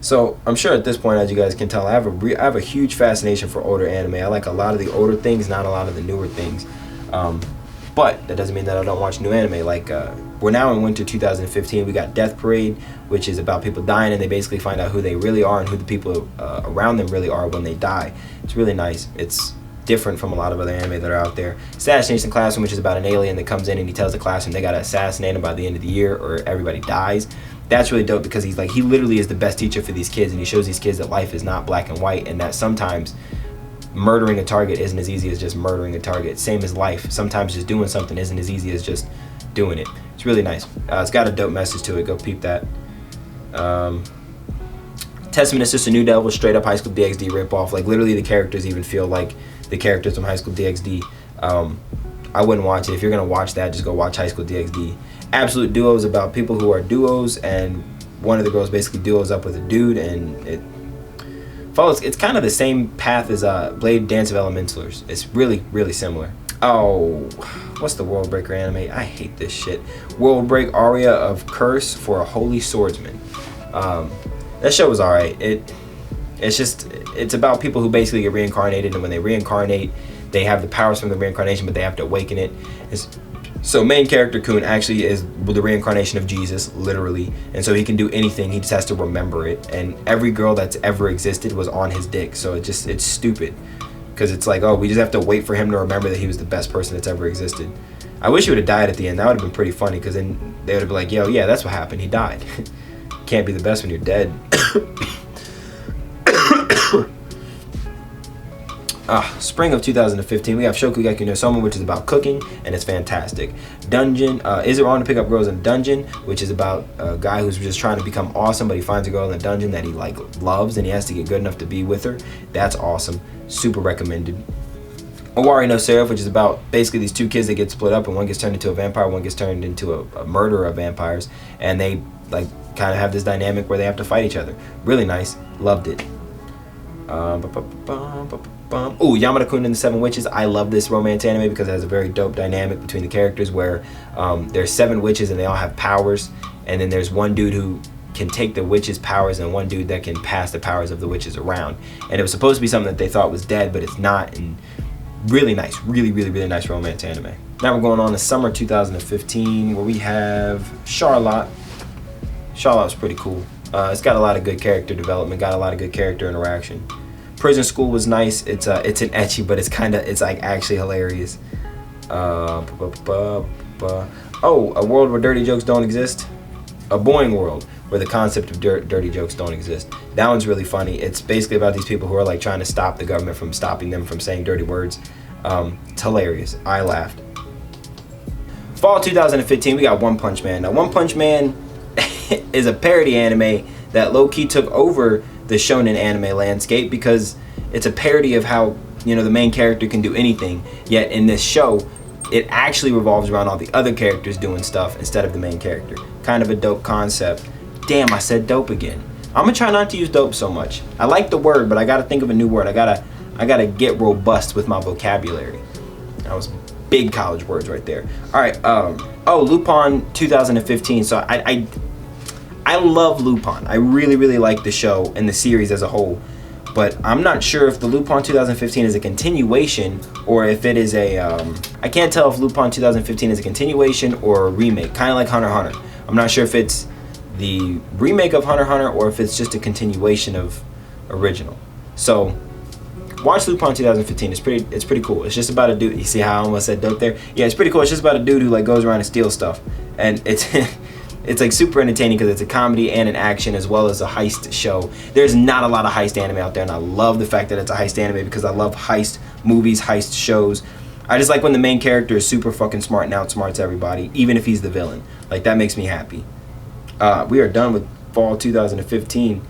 So I'm sure at this point, as you guys can tell, I have a huge fascination for older anime. I like a lot of the older things, not a lot of the newer things. But that doesn't mean that I don't watch new anime. Like we're now in winter 2015. We got Death Parade, which is about people dying, and they basically find out who they really are and who the people around them really are when they die. It's really nice. It's different from a lot of other anime that are out there. Assassination Classroom, which is about an alien that comes in and he tells the classroom they gotta assassinate him by the end of the year or everybody dies. That's really dope because he literally is the best teacher for these kids, and he shows these kids that life is not black and white, and that sometimes murdering a target isn't as easy as just murdering a target. Same as life. Sometimes just doing something isn't as easy as just doing it. It's really nice. It's got a dope message to it. Go peep that. Testament is just a New Devil, straight up High School DxD ripoff. Like literally the characters even feel like the characters from High School DxD. I wouldn't watch it. If you're gonna watch that, just go watch High School DxD. Absolute Duo is about people who are duos, and one of the girls basically duos up with a dude, and it follows. It's kind of the same path as Blade Dance of Elementalers. It's really, really similar. Oh, what's the World Breaker anime? I hate this shit. World Break Aria of Curse for a Holy Swordsman. That show was alright. It's about people who basically get reincarnated, and when they reincarnate, they have the powers from the reincarnation, but they have to awaken it. So main character Kun actually is the reincarnation of Jesus, literally, and so he can do anything. He just has to remember it, and every girl that's ever existed was on his dick. So it's stupid, because it's like, oh, we just have to wait for him to remember that he was the best person that's ever existed. I wish he would have died at the end. That would have been pretty funny, because then they would have been like, yo, yeah, that's what happened. He died. Can't be the best when you're dead. Spring of 2015, we have Shokugeki no Soma, which is about cooking, and it's fantastic. Dungeon, Is It Wrong to Pick Up Girls in a Dungeon, which is about a guy who's just trying to become awesome, but he finds a girl in a dungeon that he loves, and he has to get good enough to be with her. That's awesome. Super recommended. Owari no Seraph, which is about basically these two kids that get split up, and one gets turned into a vampire, one gets turned into a murderer of vampires, and they kind of have this dynamic where they have to fight each other. Really nice. Loved it. Oh, Yamada-kun and the Seven Witches. I love this romance anime because it has a very dope dynamic between the characters where there's 7 witches and they all have powers, and then there's one dude who can take the witches' powers and one dude that can pass the powers of the witches around. And it was supposed to be something that they thought was dead, but it's not. And really nice, really, really, really nice romance anime. Now we're going on to summer 2015, where we have Charlotte. Charlotte's pretty cool. It's got a lot of good character development, got a lot of good character interaction. Prison School was nice. It's an ecchi, but it's like actually hilarious. Oh, a world where dirty jokes don't exist. A boring world where the concept of dirty jokes don't exist. That one's really funny. It's basically about these people who are like trying to stop the government from stopping them from saying dirty words. It's hilarious. I laughed. Fall 2015, we got One Punch Man. Now, One Punch Man is a parody anime that low-key took over the shonen anime landscape because it's a parody of how, the main character can do anything, yet in this show it actually revolves around all the other characters doing stuff instead of the main character. Kind of a dope concept. Damn, I said dope again. I'm gonna try not to use dope so much. I like the word, but I gotta think of a new word. I gotta get robust with my vocabulary. That was big college words right there. All right. Lupin 2015. So I love Lupin. I really, really like the show and the series as a whole. But I'm not sure if the Lupin 2015 is a continuation or if it is a... I can't tell if Lupin 2015 is a continuation or a remake, kind of like Hunter x Hunter. I'm not sure if it's the remake of Hunter x Hunter or if it's just a continuation of original. So, watch Lupin 2015. It's pretty cool. It's just about a dude. You see how I almost said dope there? Yeah, it's pretty cool. It's just about a dude who goes around and steals stuff. And it's... It's super entertaining because it's a comedy and an action as well as a heist show. There's not a lot of heist anime out there, and I love the fact that it's a heist anime because I love heist movies, heist shows. I just like when the main character is super fucking smart and outsmarts everybody, even if he's the villain. That makes me happy. We are done with fall 2015.